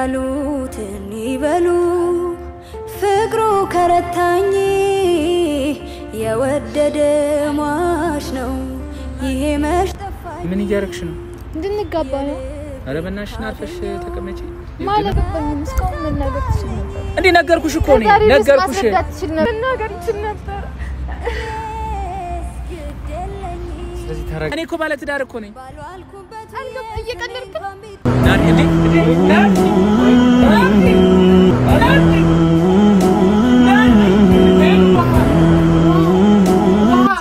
ያሉትን ይበሉ ፍቅሩ ከረታኝ የወደደ ሟች ነው ይሄ መሽጠፋኝ ምን እያረክሽ ነው እንድንጋባ ነው አረ በእናትሽ ናርፈሽ ተቀመጪ ማለት ነው እስካሁን መናገር ትችል ነበር እንዴ ነገርኩሽ እኮ ነው ነገርኩሽ መናገር ትችል ነበር ስለዚህ ተረጋ እኔ እኮ ማለት ዳር እኮ ነኝ አንተ እየቀለድክ ናር እንዴ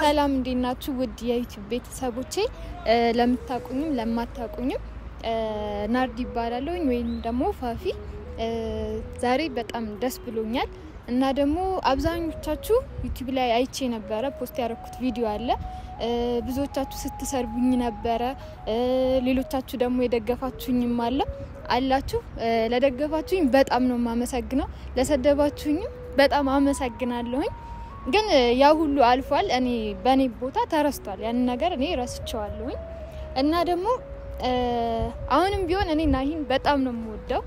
ሰላም እንዴናችሁ ውድ የዩቲዩብ ቤተሰቦቼ ለምታቁኝም ለማታቁኝም ናርዲ ይባላልኝ ወይም ደግሞ ፋፊ ዛሬ በጣም ደስ ብሎኛል እና ደግሞ አብዛኞቻችሁ ዩቲዩብ ላይ አይቼ ነበር ፖስት ያረኩት ቪዲዮ አለ ብዙዎቻችሁ ስትሰርቡኝ ነበር ሌሎቻችሁ ደግሞ የደገፋችሁኝም አላችሁ ለደገፋችሁኝ በጣም ነው ማመሰግነው ለሰደባችሁኝም በጣም አመሰግናለሁኝ ግን ያ ሁሉ አልፏል እኔ በኔ ቦታ ተረስቷል ያን ነገር እኔ ረስቼዋለሁኝ እና ደግሞ አሁንም ቢሆን እኔ ናሂን በጣም ነው የምወደው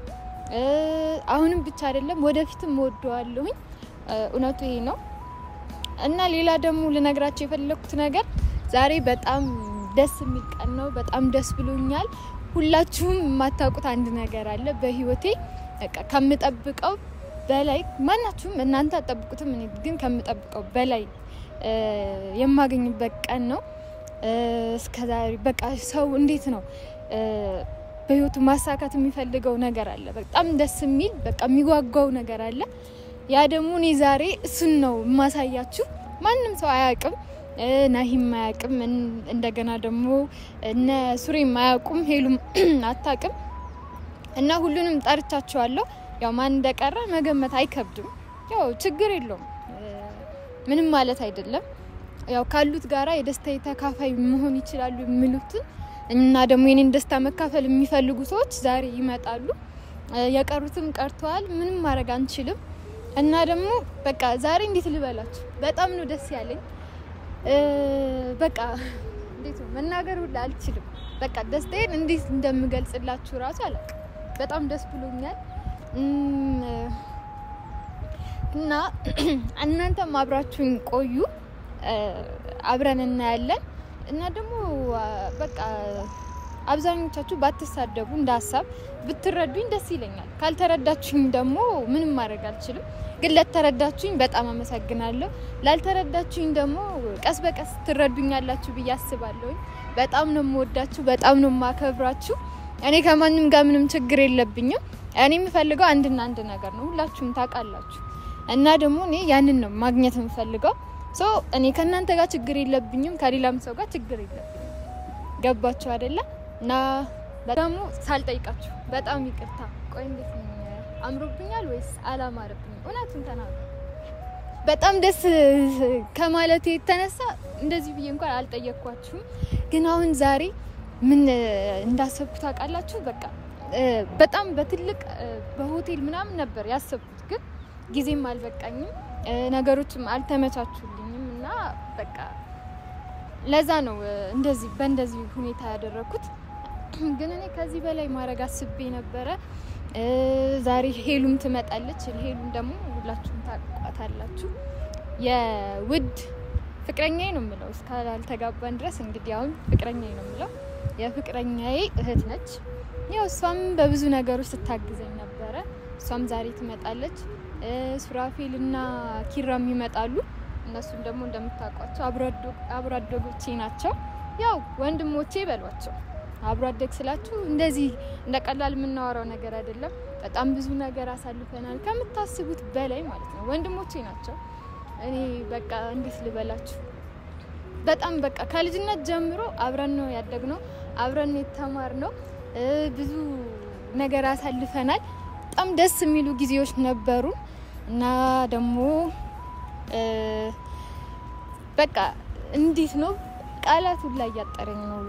አሁንም ብቻ አይደለም ወደፊትም ወደዋለሁኝ እውነቱ ይሄ ነው እና ሌላ ደግሞ ልነግራችሁ የፈለኩት ነገር ዛሬ በጣም ደስ የሚል ቀን ነው በጣም ደስ ብሎኛል ሁላችሁም የማታውቁት አንድ ነገር አለ በህይወቴ በቃ ከምጠብቀው በላይ ማናችሁም እናንተ አጠብቁትም እኔ ግን ከምጠብቀው በላይ የማገኝበት ቀን ነው እስከዛሬ በቃ ሰው እንዴት ነው በህይወቱ ማሳካት የሚፈልገው ነገር አለ በጣም ደስ የሚል በቃ የሚጓጓው ነገር አለ ያ ደግሞ እኔ ዛሬ እሱን ነው ማሳያችሁ ማንንም ሰው አያውቅም ናሂም አያውቅም እንደገና ደግሞ እነ ሱሪም አያውቁም ሄሉም አታውቅም እና ሁሉንም ጠርቻቸዋለሁ ያው ማን እንደቀረ መገመት አይከብድም ያው ችግር የለውም ምንም ማለት አይደለም ያው ካሉት ጋራ የደስታዬ ተካፋይ መሆን ይችላሉ የሚሉትን እና ደግሞ የኔን ደስታ መካፈል የሚፈልጉ ሰዎች ዛሬ ይመጣሉ የቀሩትም ቀርተዋል ምንም ማድረግ አንችልም እና ደግሞ በቃ ዛሬ እንዴት ልበላችሁ በጣም ነው ደስ ያለኝ በቃ እንዴት ነው መናገር ሁሉ አልችልም በቃ ደስታዬን እንዴት እንደምገልጽላችሁ ራሱ አላውቅም በጣም ደስ ብሎኛል እና እናንተም አብራችሁኝ ቆዩ አብረን እናያለን እና ደግሞ በቃ አብዛኞቻችሁ ባትሳደቡ እንደሐሳብ ብትረዱኝ ደስ ይለኛል ካልተረዳችሁኝ ደግሞ ምንም ማድረግ አልችልም ግን ለተረዳችሁኝ በጣም አመሰግናለሁ ላልተረዳችሁኝ ደግሞ ቀስ በቀስ ትረዱኛላችሁ በያስባለሁ በጣም ነው የምወዳችሁ በጣም ነው ማከብራችሁ እኔ ከማንንም ጋር ምንም ችግር የለብኝም እኔ የምፈልገው አንድና አንድ ነገር ነው ሁላችሁም ታውቃላችሁ እና ደግሞ እኔ ያንን ነው ማግኘት የምፈልገው ሶ እኔ ከናንተ ጋር ችግር የለብኝም ከሌላም ሰው ጋር ችግር የለብኝም ገባችሁ አይደለ እና ደግሞ ሳልጠይቃችሁ በጣም ይቅርታ ቆይ እንዴት ነው አምሮብኛል ወይስ አላማረብኝም እውነቱን ተናገሩ በጣም ደስ ከማለቴ የተነሳ እንደዚህ ብዬ እንኳን አልጠየቅኳችሁም ግን አሁን ዛሬ ምን እንዳሰብኩት አቃላችሁ በቃ በጣም በትልቅ በሆቴል ምናምን ነበር ያሰብኩት ግን ጊዜም አልበቃኝም ነገሮችም አልተመቻቹልኝም እና በቃ ለዛ ነው እንደዚህ በእንደዚህ ሁኔታ ያደረኩት ግን እኔ ከዚህ በላይ ማረግ አስቤ ነበር ዛሬ ሄሉም ትመጣለች ሄሉም ደግሞ ሁላችሁም ታውቃታላችሁ የውድ ፍቅረኛዬ ነው የምለው እስካልተጋባን ድረስ እንግዲህ አሁን ፍቅረኛዬ ነው የምለው የፍቅረኛዬ እህት ነች ያው እሷም በብዙ ነገሮች ስታግዘኝ ነበር እሷም ዛሬ ትመጣለች ሱራፌልና ኪራም ይመጣሉ እነሱም ደግሞ እንደምታውቋቸው አብራዶጎቼ ናቸው ያው ወንድሞቼ በሏቸው አብራደግ ስላችሁ እንደዚህ እንደቀላል የምናወራው ነገር አይደለም በጣም ብዙ ነገር አሳልፈናል ከምታስቡት በላይ ማለት ነው ወንድሞቼ ናቸው እኔ በቃ እንዴት ልበላችሁ በጣም በቃ ከልጅነት ጀምሮ አብረን ነው ያደግነው አብረን የተማርነው ብዙ ነገር አሳልፈናል በጣም ደስ የሚሉ ጊዜዎች ነበሩ እና ደግሞ በቃ እንዴት ነው ቃላት ሁሉ ያያጠረኝ ነው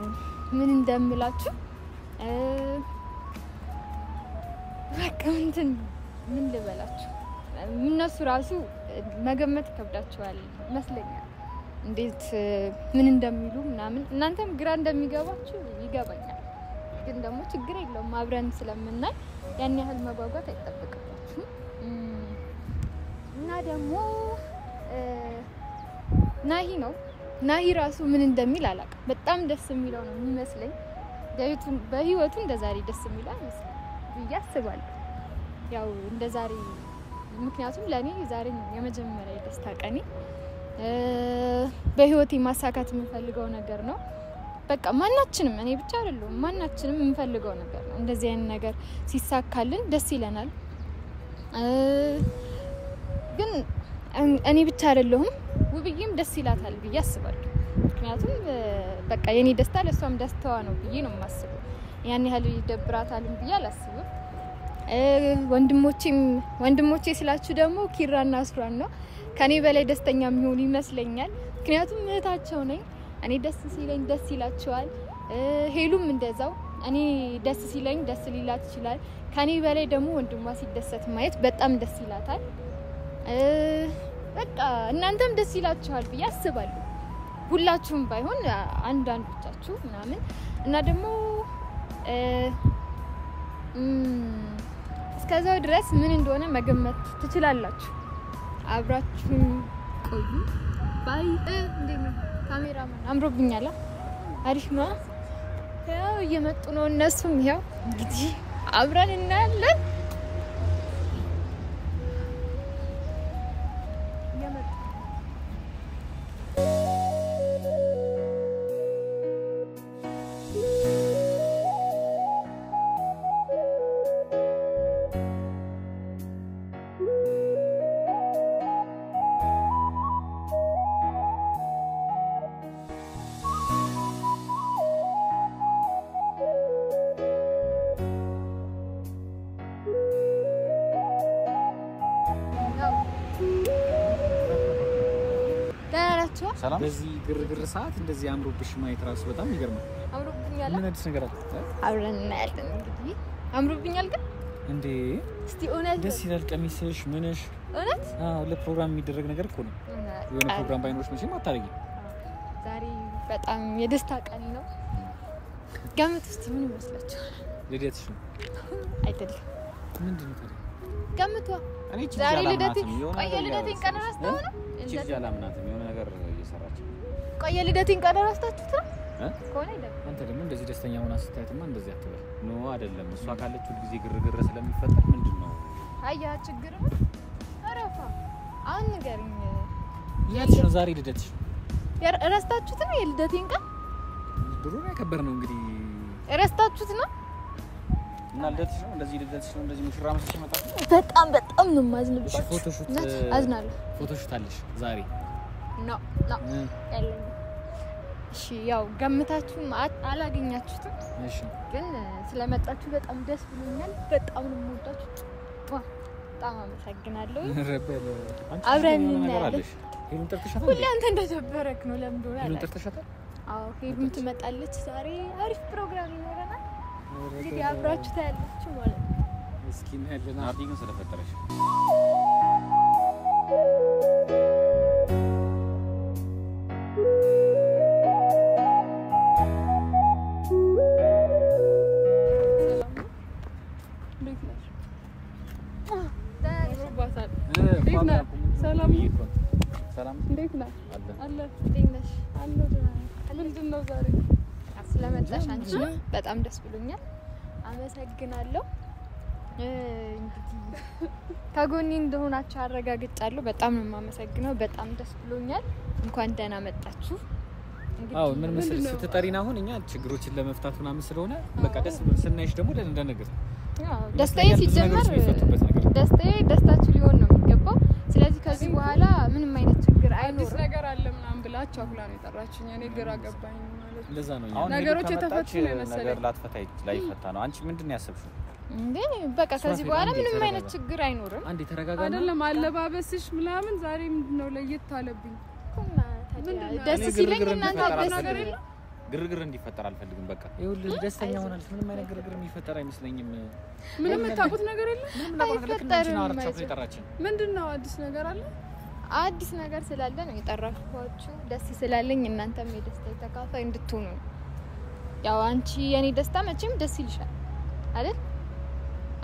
ምን እንደምላችሁ በቃ ምን ልበላችሁ እነሱ ራሱ መገመት ከብዳቸዋል መስለኛል እንዴት ምን እንደሚሉ ምናምን እናንተም ግራ እንደሚገባችሁ ይገባኛል ግን ደግሞ ችግር የለውም አብረን ስለምናይ ያን ያህል መጓጓት አይጠበቅባችሁም። እና ደግሞ ናሂ ራሱ ምን እንደሚል አላውቅም። በጣም ደስ የሚለው ነው የሚመስለኝ። በህይወቱ እንደዛሬ ደስ የሚለው አይመስልም ብዬ አስባለሁ። ያው እንደዛሬ ምክንያቱም ለኔ ዛሬ የመጀመሪያ የደስታ ቀኔ በህይወቴ ማሳካት የምፈልገው ነገር ነው። በቃ ማናችንም እኔ ብቻ አይደለም ማናችንም የምፈልገው ነገር ነው። እንደዚህ አይነት ነገር ሲሳካልን ደስ ይለናል። ግን እኔ ብቻ አይደለሁም ውብዬም ደስ ይላታል ብዬ አስባለሁ። ምክንያቱም በቃ የኔ ደስታ ለሷም ደስታዋ ነው ብዬ ነው የማስበው። ያን ያህል ይደብራታልም ብዬ አላስብም። ወንድሞቼ ስላችሁ ደግሞ ኪራና አስሯን ነው ከኔ በላይ ደስተኛ የሚሆኑ ይመስለኛል። ምክንያቱም እህታቸው ነኝ። እኔ ደስ ሲለኝ ደስ ይላቸዋል። ሄሉም እንደዛው እኔ ደስ ሲለኝ ደስ ሊላት ይችላል። ከኔ በላይ ደግሞ ወንድሟ ሲደሰት ማየት በጣም ደስ ይላታል። በቃ እናንተም ደስ ይላችኋል ብዬ አስባለሁ። ሁላችሁም ባይሆን አንዳንዶቻችሁ ምናምን እና ደግሞ እስከዛው ድረስ ምን እንደሆነ መገመት ትችላላችሁ። አብራችሁን ቆዩ። ባይ እንዴት ነው ካሜራማን? አምሮብኛል። አሪፍ ነው። ያው እየመጡ ነው እነሱም። ያው እንግዲህ አብረን እናያለን። ሰላም በዚህ ግርግር ሰዓት እንደዚህ አምሮብሽ ማየት ራሱ በጣም ይገርማል። አምሮብኛል። ምን አዲስ ነገር አለ? አብረን እናያለን እንግዲህ። አምሮብኛል ግን እንዴ እስቲ እውነት ደስ ይላል። ቀሚስሽ ምንሽ እውነት? አዎ ለፕሮግራም የሚደረግ ነገር እኮ ነው። የሆነ ፕሮግራም ባይኖርሽ መቼም አታረጊ። ዛሬ በጣም የደስታ ቀን ነው። ገምት እስቲ ምን ይመስላችኋል? ልደትሽ ነው አይደለም? ምንድን ነው ታዲያ? ገምቷ። እኔ ዛሬ ልደቴን ቀን ረስተው ነው እንጂ አላምናትም። የሆነ ነገር እየሰራች ቆየ ልደቴን ቀን ረስታችሁት ነው ኮኔ አይደለም። አንተ ደግሞ እንደዚህ ደስተኛ ሆና ስታያትማ እንደዚህ አትበል። ኖ አይደለም። እሷ ካለች ሁሉ ጊዜ ግርግር ስለሚፈጠር ምንድነው? አያ ችግር ነው። አረፋ አሁን ንገሪኝ። ልደትሽ ነው ዛሬ ልደትሽ። ረስታችሁት ነው የልደቴን ቀን? ድሮ ነው ያከበርነው እንግዲህ ረስታችሁት ነው። እና ልደትሽ ነው እንደዚህ ልደትሽ ነው እንደዚህ ሙሽራ መስለሽ መጣሽ። በጣም ነው ማዝንባችሁ። ፎቶሹት አዝናለሁ። ፎቶሹት አለሽ ዛሬ? ኖ ያለኝ። እሺ ያው ገምታችሁ አላገኛችሁትም። እሺ ግን ስለመጣችሁ በጣም ደስ ብሎኛል። በጣም ነው የምወዳችሁ። በጣም አመሰግናለሁ። አብረን እናያለን። ሄሉን ጠርተሻታል? ሁሌ አንተ እንደጀበረክ ነው። ለምን እንደሆነ ሄሉን ጠርተሻታል? አዎ ሄሉን ትመጣለች። ዛሬ አሪፍ ፕሮግራም ይኖረናል። እንግዲህ አብራችሁ ታያላችሁ ማለት ነው። እስኪ እናያለን። አርዲ ግን ስለፈጠረሽ ሰላም እንዴት ነህ? አለ እንዴት ነሽ? ምንድን ነው ዛሬ ስለመጣሽ አንቺ በጣም ደስ ብሎኛል። አመሰግናለሁ። እንግዲህ ከጎኔ እንደሆናችሁ አረጋግጫለሁ። በጣም ነው የማመሰግነው። በጣም ደስ ብሎኛል። እንኳን ደህና መጣችሁ። አዎ ምን መሰለሽ ስትጠሪና አሁን እኛ ችግሮችን ለመፍታት ምናምን ስለሆነ በቃ ደስ ብሎ ስናይሽ ደግሞ እንደነገር ደስታዬ ሲጀመር ደስታችሁ ሊሆን ነው የሚገባው። ስለዚህ ከዚህ በኋላ ምንም አይነት ችግር አይኖርም። አዲስ ነገር አለ ምናምን ብላችሁ አሁላ ነው የጠራችኝ። እኔ ግራ ገባኝ ማለት ነው። ለዛ ነው አሁን ነገሮች የተፈቱ ነው መሰለኝ። ነገር ላትፈታ ይፈታ ነው። አንቺ ምንድን ነው ያሰብሽው? እንዴ በቃ ከዚህ በኋላ ምንም አይነት ችግር አይኖርም። አንዴ ተረጋጋ። አይደለም አለባበስሽ ምናምን ዛሬ ምንድነው ለየት አለብኝ። ደስ ሲለኝ እናንተ አዲስ ነገር የለም። ግርግር እንዲፈጠር አልፈልግም። በቃ ይኸውልህ ደስተኛ ሆናለች። ምንም አይነት ግርግር የሚፈጠር አይመስለኝም። ምንም የምታውቁት ነገር የለም። ምንድነው አዲስ ነገር አለ? አዲስ ነገር ስላለ ነው የጠራኋችሁ። ደስ ስላለኝ እናንተም የደስታ ተካፋይ እንድትሆኑ ያው አንቺ የኔ ደስታ መቼም ደስ ይልሻል አይደል?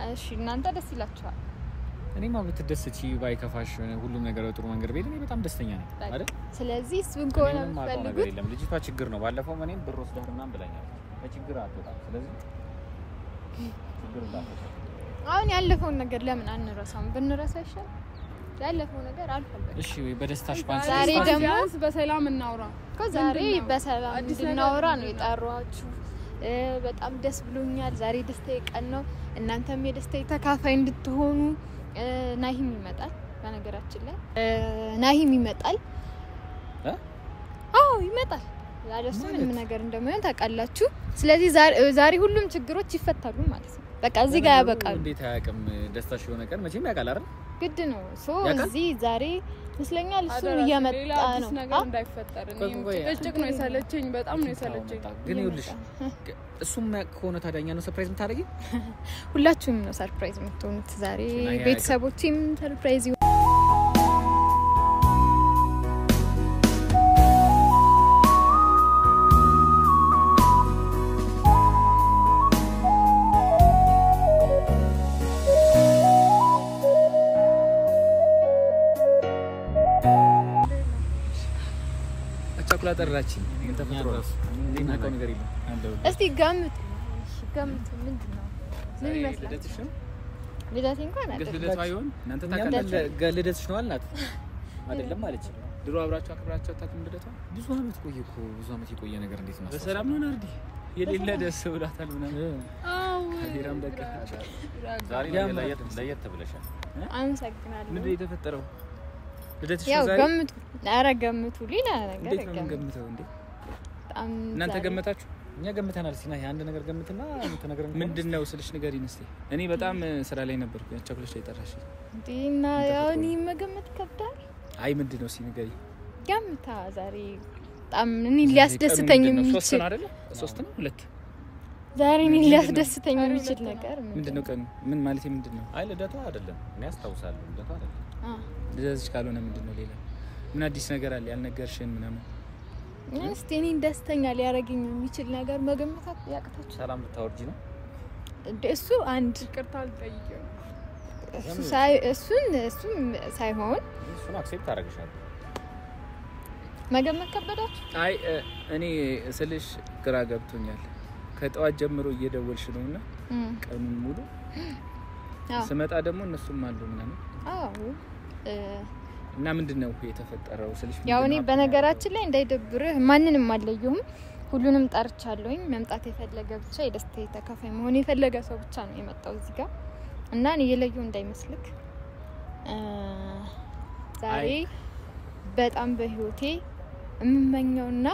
እሺ እናንተ ደስ ይላችኋል። እኔማ ብትደስቺ ባይከፋሽ ሁሉም ነገር በጥሩ መንገድ ቤት እኔ በጣም ደስተኛ ነኝ አይደል? ስለዚህ እሱን ከሆነ የምትፈልጉት የለም ልጅቷ ችግር ነው። ባለፈው እኔም ብር ወስደህ ምናምን ብላኛለች። በችግር አትወጣም። ስለዚህ ችግር እንዳትወጣ። አሁን ያለፈውን ነገር ለምን አንረሳም? ብንረሳ ይሻል። ያለፈው ነገር አልፏል። እሺ በደስታሽ ባንቺ ዛሬ ደግሞ በሰላም እናውራ። ዛሬ በሰላም እንድናወራ ነው የጠራኋችሁ። በጣም ደስ ብሎኛል። ዛሬ ደስታዬ ቀን ነው። እናንተም የደስታዬ ተካፋይ እንድትሆኑ ናሂም ይመጣል። በነገራችን ላይ ናሂም ይመጣል። አዎ ይመጣል። ያለሱ ምንም ነገር እንደማይሆን ታውቃላችሁ። ስለዚህ ዛሬ ሁሉም ችግሮች ይፈታሉ ማለት ነው። በቃ እዚህ ጋር ያበቃሉ። እንዴት አያውቅም? ደስታሽ የሆነ ቀን መቼም ያውቃል አይደል? ግድ ነው። እዚህ ዛሬ መስለኛል እሱ እየመጣ ነው። ነገር እንዳይፈጠር ጭቅጭቅ ነው የሰለቸኝ። በጣም ነው የሰለቸኝ። ግን ይኸውልሽ እሱም ከሆነ ታዲያ እኛ ነው ሰርፕራይዝ የምታደርጊ? ሁላችሁም ነው ሰርፕራይዝ የምትሆኑት ዛሬ። ቤተሰቦቼም ሰርፕራይዝ ጠራችኝ። ምን ተፈጥሮ ነው? እንደናቀው ነገር የለም። እስቲ ገምቱ ምንድነው? ምን ይመስላል? ልደትሽ ነው? ልደቴ እንኳን አይደለም። ልደት ባይሆን እናንተ ታውቃላችሁ። ልደትሽ ነው አልናት አይደለም አለች። ድሮ አብራችሁ አክብራችሁ ታውቁም? ልደቷ ብዙ አመት ቆየ እኮ። ብዙ አመት የቆየ ነገር እንዴት ነው? በሰላም ነው ናርዲ የሌለ ደስ ብሏታል ምናምን። አዎ አዲራም በቃ ዛሬ ለየት ብለሻል። አመሰግናለሁ። ምንድን ነው የተፈጠረው? ልደትሽ ያው ዛሬ ገምቱ። ኧረ ገምቱ። ሌላ ነገር እንዴት ነው ገምተው እንዴ? እናንተ ገመታችሁ? እኛ ገምተናል። ሲና አንድ ነገር ገምትና አንተ ነገር ምንድነው ስልሽ ንገሪኝ እስቲ። እኔ በጣም ስራ ላይ ነበርኩ። ያቻኩለሽ ላይ ጠራሽ እንዴና ያው እኔ መገመት ከብዳል። አይ ምንድነው እስቲ ንገሪኝ። ገምታ ዛሬ በጣም እኔ ሊያስደስተኝ የሚችል 3 ነው አይደል? 3 ነው 2 ዛሬ እኔ ሊያስደስተኝ የሚችል ነገር ምንድነው? ቀኑ ምን ማለት ምንድነው? አይ ልደቷ አይደለም። እኔ አስታውሳለሁ። ልደቷ አይደለም። ልደትሽ ካልሆነ ምንድነው ሌላ? ምን አዲስ ነገር አለ ያልነገርሽን ምናምን? እስቲ እኔን ደስተኛ ሊያደርገኝ የሚችል ነገር መገመታት ያቅታችሁ። ሰላም ልታወርጂ ነው እንዴ? እሱ አንድ ይቅርታ ልጠይቀው። እሱን ሳይሆን እሱን አክሴፕት አደርግሻለሁ። መገመት ከበዳችሁ? አይ እኔ ስልሽ ግራ ገብቶኛል። ከጠዋት ጀምሮ እየደወልሽ ነውና ቀኑን ሙሉ ስመጣ ደግሞ እነሱም አሉ ምናምን። አዎ እና ምንድነው የተፈጠረው ስልሽ? ያው እኔ በነገራችን ላይ እንዳይደብርህ ማንንም አልለየሁም። ሁሉንም ጠርቻለሁኝ። መምጣት የፈለገ ብቻ የደስታዬ ተካፋይ መሆን የፈለገ ሰው ብቻ ነው የመጣው እዚህ ጋር እና እኔ የለየው እንዳይመስልክ። ዛሬ በጣም በህይወቴ የምመኘውና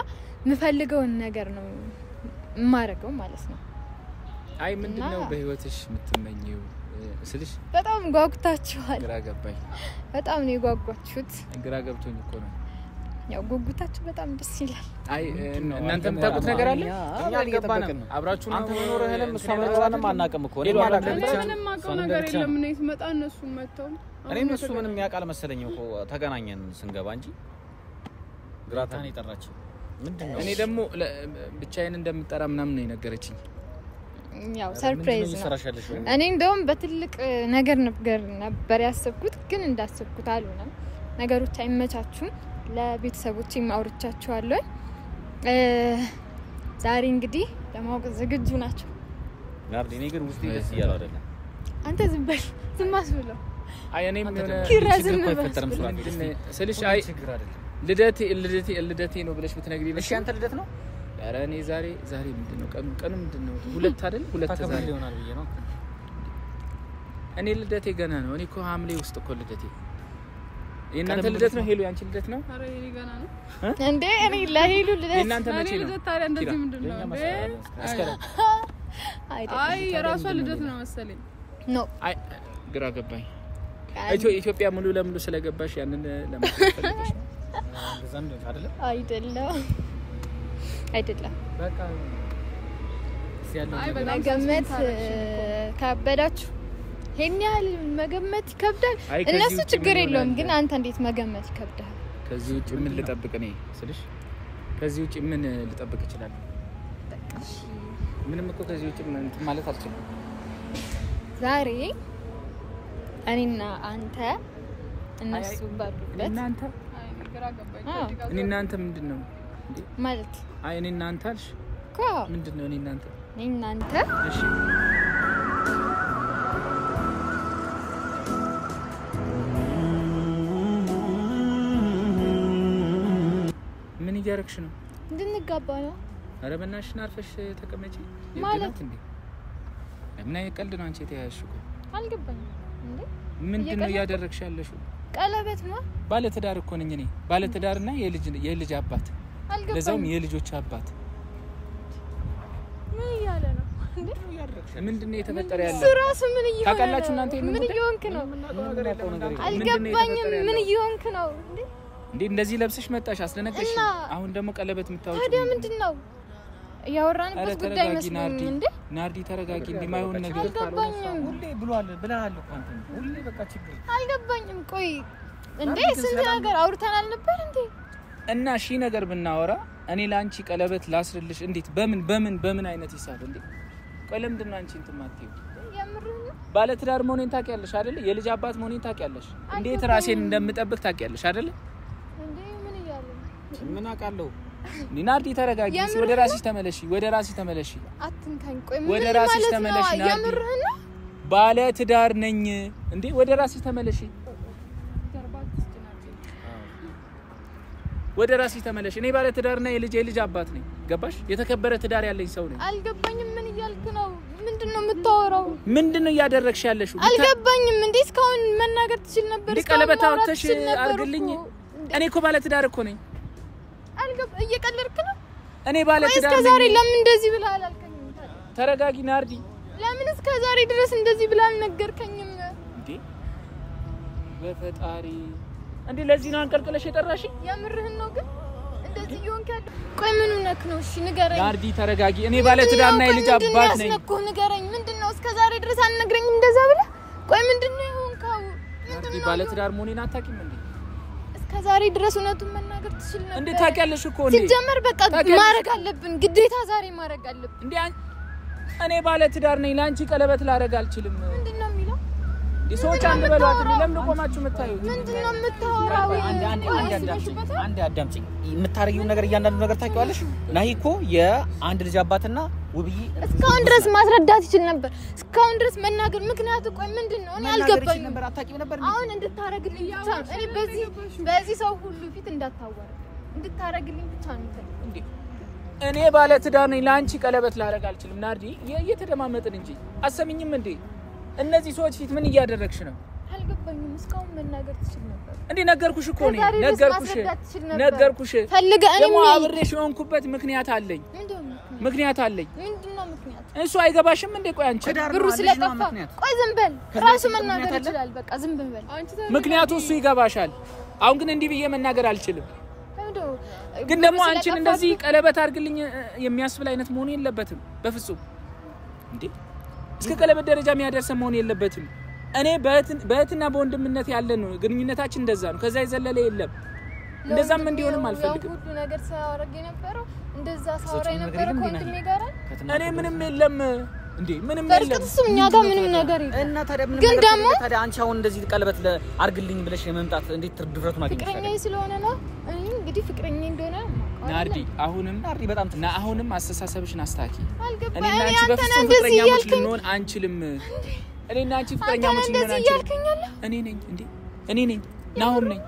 የምፈልገውን ነገር ነው የማደርገው ማለት ነው። አይ ምንድነው በህይወትሽ የምትመኘው ስልሽ? በጣም ጓጉታችኋል። ግራ ገባኝ። በጣም ነው የጓጓችሁት። ግራ ገብቶኝ እኮ ነው። ያው ጉጉታችሁ በጣም ደስ ይላል። አይ እናንተ የምታውቁት ነገር አለ? እኛ አልገባንም። አብራችሁ አንተ መኖርህንም እሷ መኖሯንም አናውቅም እኮ። ምንም አውቀው ነገር የለም። እኔ ስመጣ እነሱን መተው እኔም እሱ ምንም ያውቃል መሰለኝ እኮ ተገናኘን ስንገባ እንጂ ግራታን የጠራችው ምንድነው? እኔ ደግሞ ብቻዬን እንደምጠራ ምናምን ነው የነገረችኝ። ያው ሰርፕራይዝ ነው። እኔ እንደውም በትልቅ ነገር ነበር ያሰብኩት፣ ግን እንዳሰብኩት አልሆነም። ነገሮች አይመቻቹም። ለቤተሰቦቼም አውርቻቸዋለሁ። ዛሬ እንግዲህ ለማወቅ ዝግጁ ናቸው። ናርዲ እኔ ግን ውስጤ ደስ እያለው አይደለም። አንተ ዝም በል፣ ዝም አስብለው። አይ እኔም የሆነ ኪራዝም እኮ አይፈጠርም ስልሽ አይ ችግር አይደለም። ልደቴ ነው ብለሽ ብትነግሪኝ ነው። እሺ አንተ ልደት ነው? ኧረ እኔ ዛሬ ምንድነው ቀኑ ምንድነው? 2 አይደል? 2 ዛሬ ይሆናል ብዬ ነው። እኔ ልደቴ ገና ነው። እኔ እኮ ሐምሌ ውስጥ እኮ ልደቴ። የእናንተ ልደት ነው? ሄሉ ያንቺ ልደት ነው? አረ የኔ ገና ነው እንዴ? እኔ ለሄሉ ልደት የእናንተ መቼ ነው? ልደት ታዲያ እንደዚህ ምንድነው እንዴ? አይ የራሷ ልደት ነው መሰለኝ። ኖ አይ ግራ ገባኝ። ኢትዮጵያ ሙሉ ለሙሉ ስለገባሽ ያንን ለማለት ፈልገሽ ነው? ዘንድ አይደለም አይደለም። በቃ አይ መገመት ከበዳችሁ። ይሄን ያህል መገመት ይከብዳል። እነሱ ችግር የለውም፣ ግን አንተ እንዴት መገመት ይከብዳል? ከዚህ ውጪ ምን ልጠብቅ እኔ ስልሽ? ከዚህ ውጪ ምን ልጠብቅ እችላለሁ? በቃ ምንም እኮ ከዚህ ውጪ እንትን ማለት አልችልም። ዛሬ እኔና አንተ እነሱ ባሉበት እናንተ ግራ ገባኝ። እኔ እናንተ ምንድነው እንዴ ማለት አይ እኔ እናንተ አልሽ እኮ ምንድነው እኔ እናንተ እሺ ምን እያረክሽ ነው? እንድንጋባ ነው። ኧረ በእናትሽ አርፈሽ ተቀመጪ። ማለት እንዴ ምን አይቀልድ ነው አንቺ የተያያዝሽው? አልገባኝም እንዴ ምንድነው እያደረግሽ ያለሽው? ቀለበት ነው። ባለ ትዳር እኮ ነኝ እኔ ባለ ትዳርና የልጅ አባት አልገባኝም። ለዛውም የልጆች አባት። ምን እያለ ነው እንዴ? ምንድነው የተፈጠረ ያለው? ስራስ ምን እየሆነ ታውቃላችሁ እናንተ ምን እየሆንክ ነው? ነገር አልገባኝም። ምን እየሆንክ ነው እንዴ? እንዴ እንደዚህ ለብሰሽ መጣሽ አስደነገጥሽ። አሁን ደግሞ ቀለበት የምታወጪው ታዲያ ምንድነው? ያወራንበት ጉዳይ መስሎኝ እንዴ? ናርዲ ተረጋጊ። እንደማይሆን ነገር አልገባኝም። ሁሌ ብለሃል እኮ አንተ ሁሌ በቃ ችግር አልገባኝም። ቆይ እንዴ ስንት ነገር አውርተናል ነበር እንዴ? እና ሺ ነገር ብናወራ እኔ ላንቺ ቀለበት ላስርልሽ እንዴት በምን አይነት ሂሳብ እንዴ? ቆይ ለምንድን ነው አንቺ እንትን ማትይው? ባለ ትዳር መሆኔን ታውቂያለሽ አይደል? የልጅ አባት መሆኔን ታውቂያለሽ። እንዴት ራሴን እንደምጠብቅ ታውቂያለሽ አይደል? እንዴ ምን እያለ ምን አውቃለሁ? ናርዲ ተረጋጊ። ወደ ራስሽ ተመለሺ። አትንካኝ። ቆይ ምን ወደ ራስሽ ተመለሺ ናርዲ። የምርህን ባለ ትዳር ነኝ እንዴ? ወደ ራስሽ ተመለሺ። ወደ ራስሽ ተመለሺ። እኔ ባለ ትዳርና የልጅ አባት ነኝ። ገባሽ? የተከበረ ትዳር ያለኝ ሰው ነኝ። አልገባኝም። ምን እያልክ ነው? ምንድነው የምታወራው? ምንድነው እያደረግሽ ያለሽው? አልገባኝም። እንዴ እስካሁን መናገር ትችል ነበር። እንዴ ቀለበት አውጥተሽ አርግልኝ። እኔ እኮ ባለ ትዳር እኮ ነኝ። እየቀለድክ ነው? እኔ ባለ ትዳር ነኝ። እስከዛሬ ለምን እንደዚህ ብለህ አላልከኝም? ተረጋጊ ናርዲ። ለምን እስከዛሬ ድረስ እንደዚህ ብለህ አልነገርከኝም? እንዴ በፈጣሪ እንዴ ለዚህ ነው አንቀልቅለሽ የጠራሽ? የምርህን ነው ግን እንደዚህ ይሆንክ ያለው? ቆይ ምን ነክ ነው? እሺ ንገረኝ ናርዲ ተረጋጊ። እኔ ባለ ትዳርና የልጅ አባት ነኝ። ንገረኝ። ምንድነው እስከዛሬ ድረስ አልነግረኝም እንደዛ ብለህ? ቆይ ምንድነው የሆንከው? ናርዲ ባለ ትዳር መሆኔን አታውቂም እንዴ? እስከዛሬ ድረስ እውነቱን መናገር ትችል ነበር። እንዴ ታውቂያለሽ እኮ እንዴ። ሲጀመር በቃ ማረግ አለብን ግዴታ፣ ዛሬ ማረግ አለብን። እንዴ እኔ ባለ ትዳር ነኝ። ላንቺ ቀለበት ላረግ አልችልም። ምንድነው የሚለው? ሰዎች አንድ በሏት። ለምን ቆማችሁ የምታዩት? ምንድነው የምታወራው? አንድ አዳምጪኝ። የምታረጊው ነገር እያንዳንዱ ነገር ታውቂዋለሽ። ናሂ እኮ የአንድ ልጅ አባትና ውብዬ እስካሁን ድረስ ማስረዳት ይችል ነበር። እስካሁን ድረስ መናገር ምክንያቱ ቆይ ምንድነው? እኔ አልገባኝም ነበር። አታውቂም ነበር። አሁን እንድታረግልኝ ብቻ እኔ በዚህ ሰው ሁሉ ፊት እንዳታወራ እንድታረግልኝ ብቻ ነው እንዴ? እኔ ባለ ትዳር ነኝ። ላንቺ ቀለበት ላረግ አልችልም። ናርዲ እየተደማመጥን እንጂ አሰሚኝም እንዴ? እነዚህ ሰዎች ፊት ምን እያደረግሽ ነው? አልገባኝም። እስካሁን መናገር ትችል ነበር እንዴ? ነገርኩሽ እኮ ነው። ነገርኩሽ ፈልገህ ደግሞ አብሬሽ የሆንኩበት ምክንያት አለኝ። ምክንያት አለኝ። ምንድነው ምክንያት? እሱ አይገባሽም እንዴ? ቆይ አንቺ ብሩ ስለጠፋ ቆይ ዝም በል። ራሱ መናገር ይችላል። በቃ ዝም በል። ምክንያቱ እሱ ይገባሻል። አሁን ግን እንዲህ ብዬ መናገር አልችልም። ግን ደግሞ አንቺን እንደዚህ ቀለበት አድርግልኝ የሚያስብል አይነት መሆን የለበትም በፍጹም። እንዴ እስከ ቀለበት ደረጃ የሚያደርስ መሆን የለበትም። እኔ በእህትና በወንድምነት ያለን ነው ግንኙነታችን፣ እንደዛ ነው። ከዛ የዘለለ የለም። እንደዛም እንዲሆንም አልፈልግም። ሁሉ ነገር ሳወራግ የነበረው እንደዛ ሳወራ የነበረው ኮንትሜ ጋር እኔ ምንም የለም እንዴ ምንም የለም። በርግጥ እኛ ጋር ምንም ነገር የለም። እና ታዲያ ምንም ግን ነገር ደግሞ ታዲያ አንቺ አሁን እንደዚህ ቀለበት አርግልኝ ብለሽ የመምጣት እንዴት ድፍረቱን አገኘሽ? ፍቅረኛዬ ስለሆነ ነው። እኔ እንግዲህ ፍቅረኛዬ እንደሆነ ናርዲ አሁንም በጣም አሁንም አስተሳሰብሽን አስተካኪ። አልገባኝ። እኔና አንቺ በፍጹም ፍቅረኛሞች ልንሆን አንችልም። እኔና አንቺ ፍቅረኛሞች ልንሆን አንችልም። እኔ ነኝ እንዴ እኔ ነኝ ናሆም ነኝ።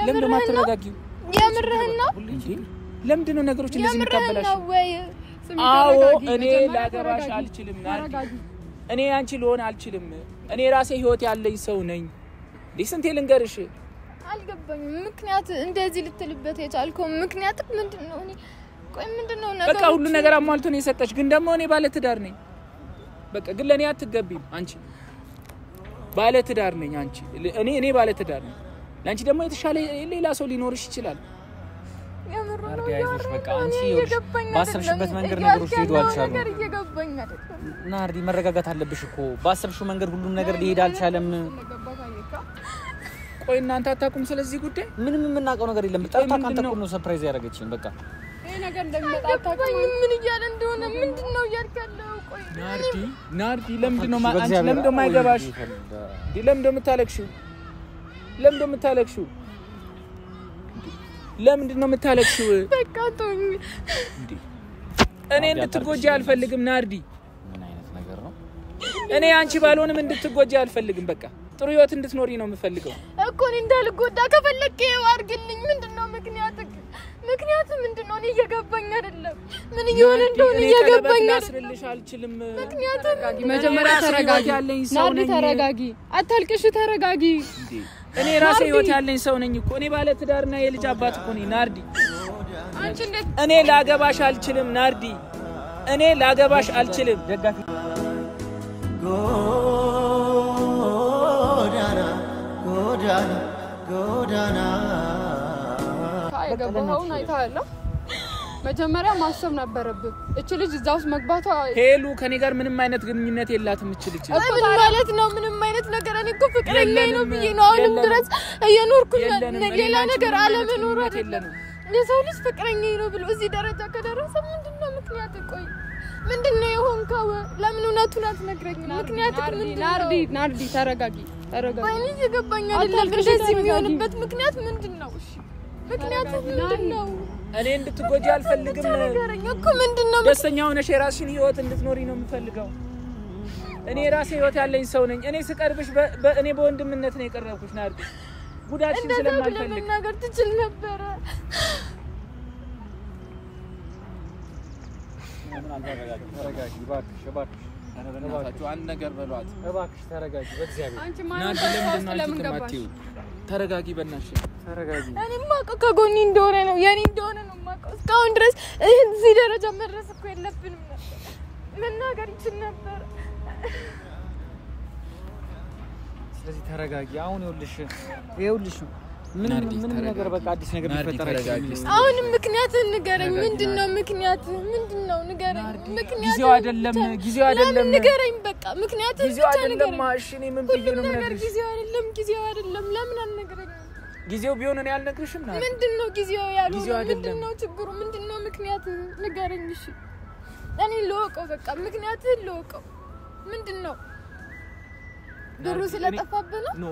ለምን ማትረጋጊው? የምርህን ነው እንዴ? ለምንድን ነው ነገሮች እንደዚህ የምርህን ነው ወይ? አዎ እኔ ላገባሽ አልችልም ናርዲ። እኔ አንቺ ልሆን አልችልም። እኔ ራሴ ህይወት ያለኝ ሰው ነኝ። ስንቴ ልንገርሽ? አልገባኝም። ምክንያት እንደዚህ ልትልበት የቻልከው ምክንያት ምንድነው? እኔ ቆይ ምንድነው ነገር? በቃ ሁሉ ነገር አሟልቶ ነው የሰጠሽ። ግን ደግሞ እኔ ባለ ትዳር ነኝ። በቃ ግን ለኔ አትገቢም። አንቺ ባለ ትዳር ነኝ። አንቺ እኔ ባለ ትዳር ነኝ። ላንቺ ደግሞ የተሻለ ሌላ ሰው ሊኖርሽ ይችላል። ናርዲ አይዞሽ በቃ አንቺ ባሰብሽበት መንገድ ነገሮች ሊሄዱ አልቻሉም። ናርዲ መረጋጋት አለብሽ እኮ። ባሰብሽው መንገድ ሁሉም ነገር ሊሄድ አልቻለም። ቆይ እናንተ አታውቁም ስለዚህ ጉዳይ? ምንም የምናውቀው ነገር የለም። ጠርታ ካንተ እኮ ነው ሰርፕራይዝ ያደረገችኝ። በቃ ነገር እንደሚመጣ አታውቅም ምን እያለ እንደሆነ ምንድነው እያልከለው ቆይ ናርዲ ለምንድነው አንቺ ለምንድነው ማይገባሽ ለምንድነው የምታለቅሽው ለምንድነው የምታለቅሽው በቃ ተውኝ እኔ እንድትጎጂ አልፈልግም ናርዲ ምን አይነት ነገር ነው እኔ አንቺ ባልሆንም እንድትጎጂ አልፈልግም በቃ ጥሩ ህይወት እንድትኖሪ ነው የምፈልገው እኮ እኔ እንዳልጎዳ ከፈለክ አድርግልኝ ምንድነው ምክንያቱ ምንድነው እኔ እየገባኝ አይደለም ምን ይሆን እንደሆነ እየገባኝ አስልልሽ አልችልም ምክንያቱ መጀመሪያ ተረጋጊ ናርዲ ተረጋጊ አታልቅሽ ተረጋጊ እኔ ራሴ ህይወት ያለኝ ሰው ነኝ እኮ እኔ ባለ ትዳርና የልጅ አባት እኮ ነኝ ናርዲ አንቺ እንዴት እኔ ላገባሽ አልችልም ናርዲ እኔ ላገባሽ አልችልም ደጋፊ ጎዳና አይገባው ናይታለ መጀመሪያ ማሰብ ነበረብህ እቺ ልጅ እዛው መግባቷ ሄሉ ከኔ ጋር ምንም አይነት ግንኙነት የላትም እቺ ልጅ ምን ማለት ነው ምንም አይነት ነገር እኔ እኮ ፍቅረኛ ነው ብዬ ነው አሁንም ድረስ እየኖርኩኝ ሌላ ነገር አለመኖር አይደለም የሰው ልጅ ፍቅረኛ ነው ብሎ እዚህ ደረጃ ከደረሰ ምንድነው ምክንያት ቆይ ምንድነው የሆንከው ለምን እውነቱን አትነግረኝም ምክንያቱ ናርዲ ተረጋጊ ወይኔ ይገባኝ አይደለም እንደዚህ የሚሆንበት ምክንያት ምንድነው እሺ ምክንያቱ ምንድነው እኔ እንድትጎጂ አልፈልግም እኮ ምንድነው ደስተኛ ሆነሽ የራስሽን ህይወት እንድትኖሪ ነው የምፈልገው እኔ ራሴ ህይወት ያለኝ ሰው ነኝ እኔ ስቀርብሽ እኔ በወንድምነት ነው የቀረብኩሽ ናርዲ ጉዳትሽን ስለማልፈልግ ነገር ትችል ነበር ተረጋጊ እባክሽ ተረጋጊ አንድ ነገር በሏት እባክሽ ተረጋጊ በእግዚአብሔር አንቺ ናርዲ ለምን እንደማትዩ ተረጋጊ በእናትሽ ተረጋጊ እኔ ማቀው ከጎኒ እንደሆነ ነው የኔ እንደሆነ ነው ማቀው እስካሁን ድረስ እዚህ ደረጃ መድረስ እኮ የለብንም መናገር ይችል ነበር ስለዚህ ተረጋጊ አሁን ይኸውልሽ ምንም ነገር በቃ አዲስ ነገር ሊፈጠር አይችልም አሁንም ምክንያት ንገረኝ ምንድነው ንገረኝ ምክንያት ጊዜው አይደለም ንገረኝ በቃ ምክንያት ጊዜው አይደለም ማሽ እኔ ምን ብዬ ነው ነገር ጊዜው አይደለም ለምን አልነገረኝ ጊዜው ቢሆን እኔ አልነግርሽም ናርዲ ምንድነው ጊዜው ያለው ምንድነው ችግሩ ምንድነው ምክንያት ንገረኝ እሺ እኔ ልወቀው በቃ ምክንያቱን ልወቀው ምንድነው ብሩ ስለጠፋብህ ነው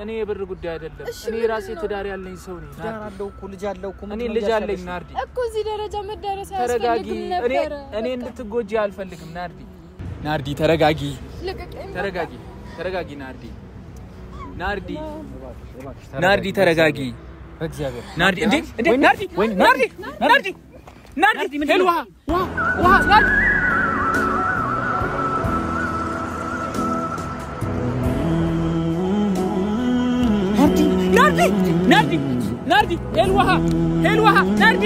እኔ የብር ጉዳይ አይደለም እኔ ራሴ ትዳር ያለኝ ሰው ነኝ ትዳር አለው እኮ ልጅ አለው እኮ እኔ ልጅ አለኝ ናርዲ እኮ እዚህ ደረጃ መዳረስ ተረጋጊ ነበር እኔ እንድትጎጂ አልፈልግም ናርዲ ተረጋጊ ናርዲ ተረጋጊ በእግዚአብሔር ናርዲ ናርዲ ሄልዋ ናርዲ ሄልዋ ናርዲ